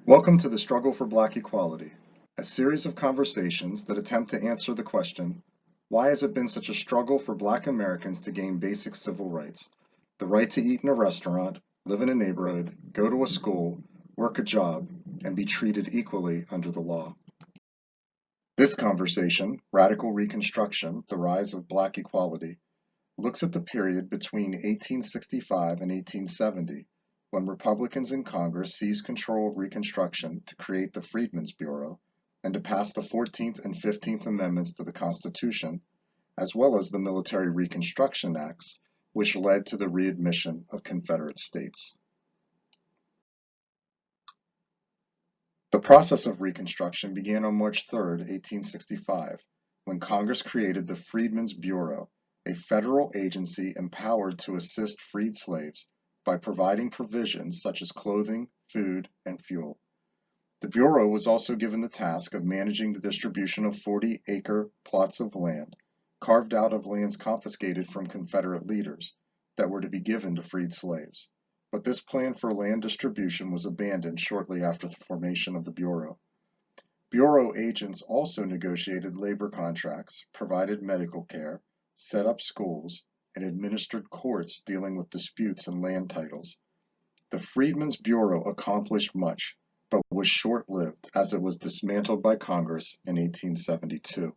Welcome to the Struggle for Black Equality, a series of conversations that attempt to answer the question, why has it been such a struggle for Black Americans to gain basic civil rights? The right to eat in a restaurant, live in a neighborhood, go to a school, work a job, and be treated equally under the law. This conversation, Radical Reconstruction, the Rise of Black Equality, looks at the period between 1865 and 1870, when Republicans in Congress seized control of Reconstruction to create the Freedmen's Bureau and to pass the 14th and 15th Amendments to the Constitution, as well as the Military Reconstruction Acts, which led to the readmission of Confederate states. The process of Reconstruction began on March 3, 1865, when Congress created the Freedmen's Bureau, a federal agency empowered to assist freed slaves by providing provisions such as clothing, food, and fuel. The Bureau was also given the task of managing the distribution of 40-acre plots of land, carved out of lands confiscated from Confederate leaders, that were to be given to freed slaves. But this plan for land distribution was abandoned shortly after the formation of the Bureau. Bureau agents also negotiated labor contracts, provided medical care, set up schools, and administered courts dealing with disputes and land titles. The Freedmen's Bureau accomplished much, but was short-lived as it was dismantled by Congress in 1872.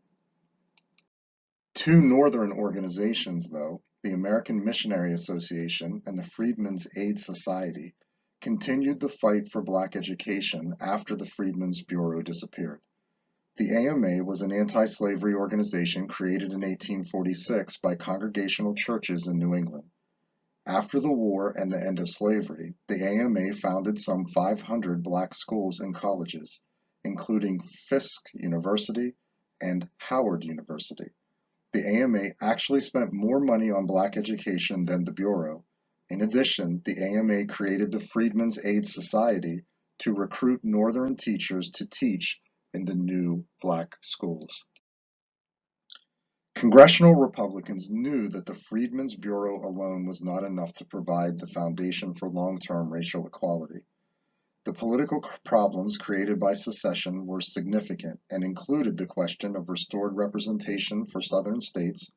Two northern organizations, though, the American Missionary Association and the Freedmen's Aid Society, continued the fight for Black education after the Freedmen's Bureau disappeared. The AMA was an anti-slavery organization created in 1846 by Congregational churches in New England. After the war and the end of slavery, the AMA founded some 500 Black schools and colleges, including Fisk University and Howard University. The AMA actually spent more money on Black education than the Bureau. In addition, the AMA created the Freedmen's Aid Society to recruit Northern teachers to teach in the new Black schools. Congressional Republicans knew that the Freedmen's Bureau alone was not enough to provide the foundation for long-term racial equality. The political problems created by secession were significant and included the question of restored representation for Southern states,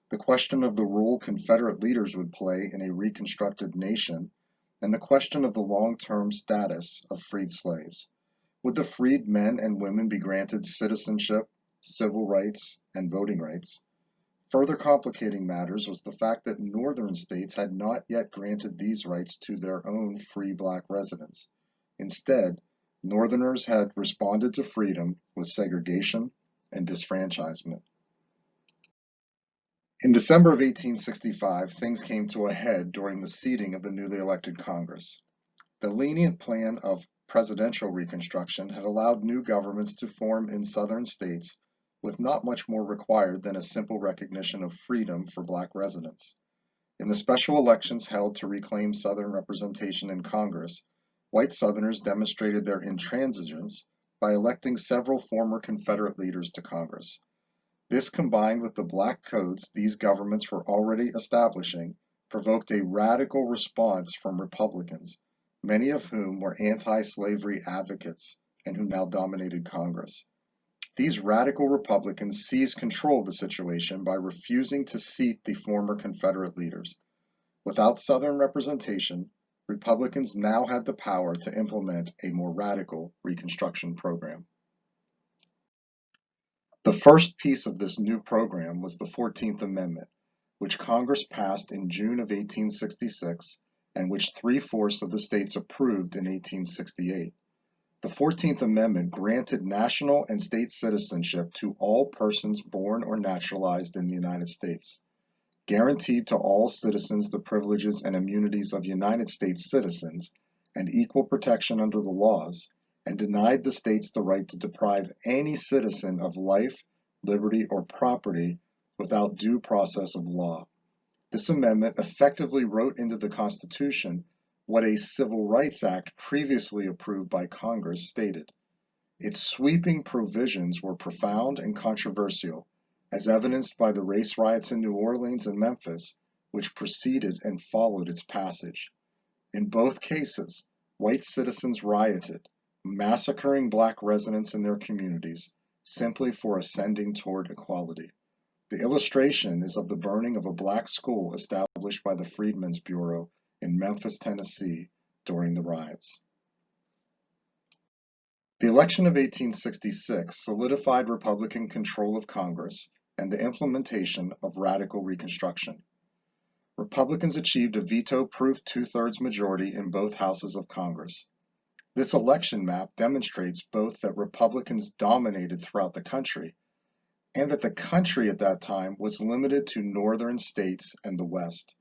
the question of the role Confederate leaders would play in a reconstructed nation, and the question of the long-term status of freed slaves. Would the freed men and women be granted citizenship, civil rights, and voting rights? Further complicating matters was the fact that Northern states had not yet granted these rights to their own free Black residents. Instead, Northerners had responded to freedom with segregation and disfranchisement. In December of 1865, things came to a head during the seating of the newly elected Congress. The lenient plan of presidential Reconstruction had allowed new governments to form in Southern states with not much more required than a simple recognition of freedom for Black residents. In the special elections held to reclaim Southern representation in Congress, white Southerners demonstrated their intransigence by electing several former Confederate leaders to Congress. This, combined with the Black codes these governments were already establishing, provoked a radical response from Republicans, many of whom were anti-slavery advocates and who now dominated Congress. These radical Republicans seized control of the situation by refusing to seat the former Confederate leaders. Without Southern representation, Republicans now had the power to implement a more radical Reconstruction program. The first piece of this new program was the 14th Amendment, which Congress passed in June of 1866 and which 3/4 of the states approved in 1868. The 14th Amendment granted national and state citizenship to all persons born or naturalized in the United States, guaranteed to all citizens the privileges and immunities of United States citizens and equal protection under the laws, and denied the states the right to deprive any citizen of life, liberty, or property without due process of law. This amendment effectively wrote into the Constitution what a Civil Rights Act previously approved by Congress stated. Its sweeping provisions were profound and controversial, as evidenced by the race riots in New Orleans and Memphis, which preceded and followed its passage. In both cases, white citizens rioted, massacring Black residents in their communities simply for ascending toward equality. The illustration is of the burning of a Black school established by the Freedmen's Bureau in Memphis, Tennessee during the riots. The election of 1866 solidified Republican control of Congress and the implementation of radical Reconstruction. Republicans achieved a veto-proof two-thirds majority in both houses of Congress. This election map demonstrates both that Republicans dominated throughout the country and that the country at that time was limited to northern states and the West.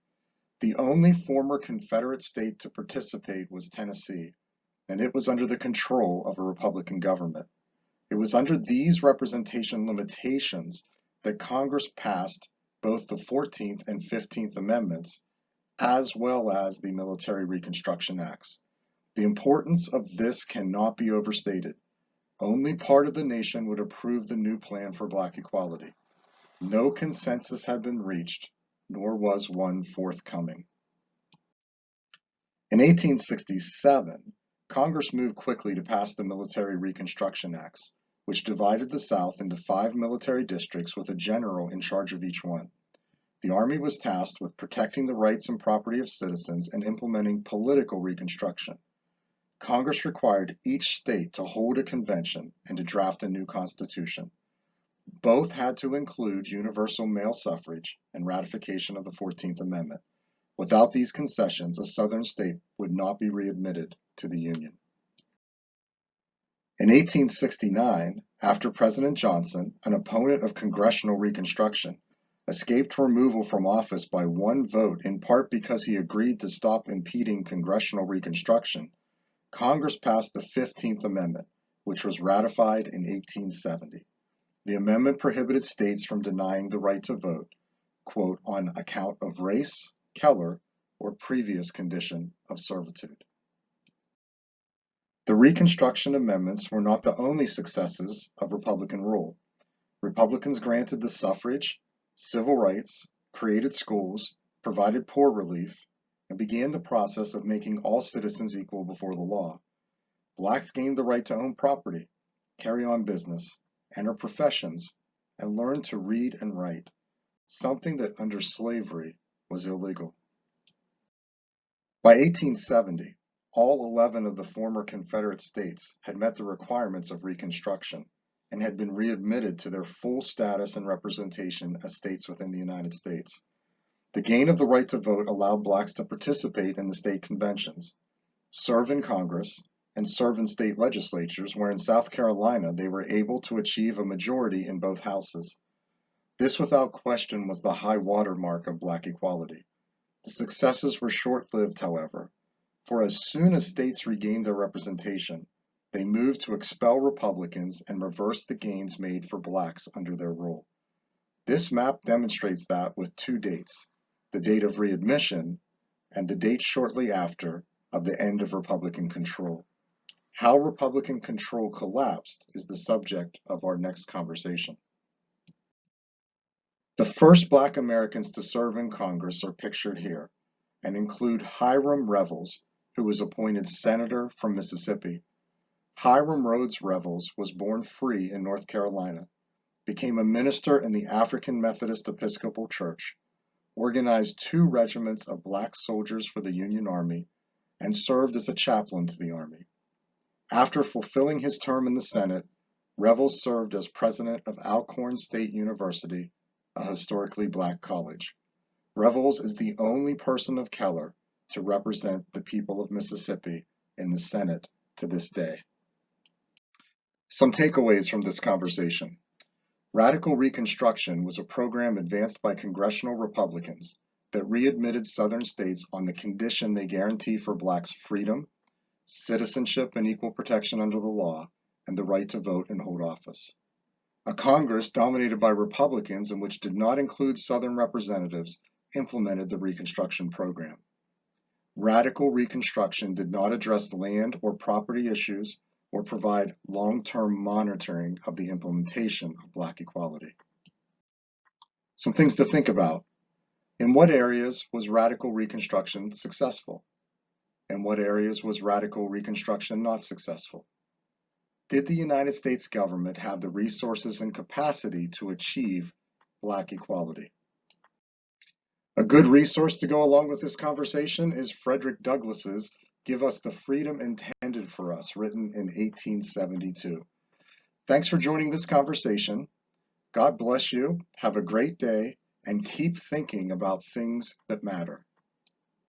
The only former Confederate state to participate was Tennessee, and it was under the control of a Republican government. It was under these representation limitations that Congress passed both the 14th and 15th Amendments, as well as the Military Reconstruction Acts. The importance of this cannot be overstated. Only part of the nation would approve the new plan for Black equality. No consensus had been reached, nor was one forthcoming. In 1867, Congress moved quickly to pass the Military Reconstruction Acts, which divided the South into 5 military districts with a general in charge of each one. The Army was tasked with protecting the rights and property of citizens and implementing political reconstruction. Congress required each state to hold a convention and to draft a new constitution. Both had to include universal male suffrage and ratification of the 14th Amendment. Without these concessions, a Southern state would not be readmitted to the Union. In 1869, after President Johnson, an opponent of congressional Reconstruction, escaped removal from office by one vote in part because he agreed to stop impeding congressional Reconstruction, Congress passed the 15th Amendment, which was ratified in 1870. The amendment prohibited states from denying the right to vote, quote, on account of race, color, or previous condition of servitude. The Reconstruction Amendments were not the only successes of Republican rule. Republicans granted the suffrage, civil rights, created schools, provided poor relief, and began the process of making all citizens equal before the law. Blacks gained the right to own property, carry on business, enter professions, and learn to read and write, something that under slavery was illegal. By 1870, all 11 of the former Confederate states had met the requirements of Reconstruction and had been readmitted to their full status and representation as states within the United States. The gain of the right to vote allowed blacks to participate in the state conventions, serve in Congress, and serve in state legislatures, where in South Carolina they were able to achieve a majority in both houses. This without question was the high water mark of black equality. The successes were short-lived, however, for as soon as states regained their representation, they moved to expel Republicans and reverse the gains made for blacks under their rule. This map demonstrates that with two dates, the date of readmission and the date shortly after of the end of Republican control. How Republican control collapsed is the subject of our next conversation. The first Black Americans to serve in Congress are pictured here and include Hiram Revels, who was appointed senator from Mississippi. Hiram Rhodes Revels was born free in North Carolina, became a minister in the African Methodist Episcopal Church, organized 2 regiments of black soldiers for the Union Army, and served as a chaplain to the Army. After fulfilling his term in the Senate, Revels served as president of Alcorn State University, a historically black college. Revels is the only person of color to represent the people of Mississippi in the Senate to this day. Some takeaways from this conversation. Radical Reconstruction was a program advanced by congressional Republicans that readmitted Southern states on the condition they guarantee for blacks freedom, citizenship and equal protection under the law, and the right to vote and hold office. A Congress dominated by Republicans and which did not include Southern representatives implemented the Reconstruction program. Radical Reconstruction did not address land or property issues or provide long-term monitoring of the implementation of black equality. Some things to think about. In what areas was Radical Reconstruction successful? In what areas was Radical Reconstruction not successful? Did the United States government have the resources and capacity to achieve Black equality? A good resource to go along with this conversation is Frederick Douglass's Give Us the Freedom Intended for Us, written in 1872. Thanks for joining this conversation. God bless you, have a great day, and keep thinking about things that matter.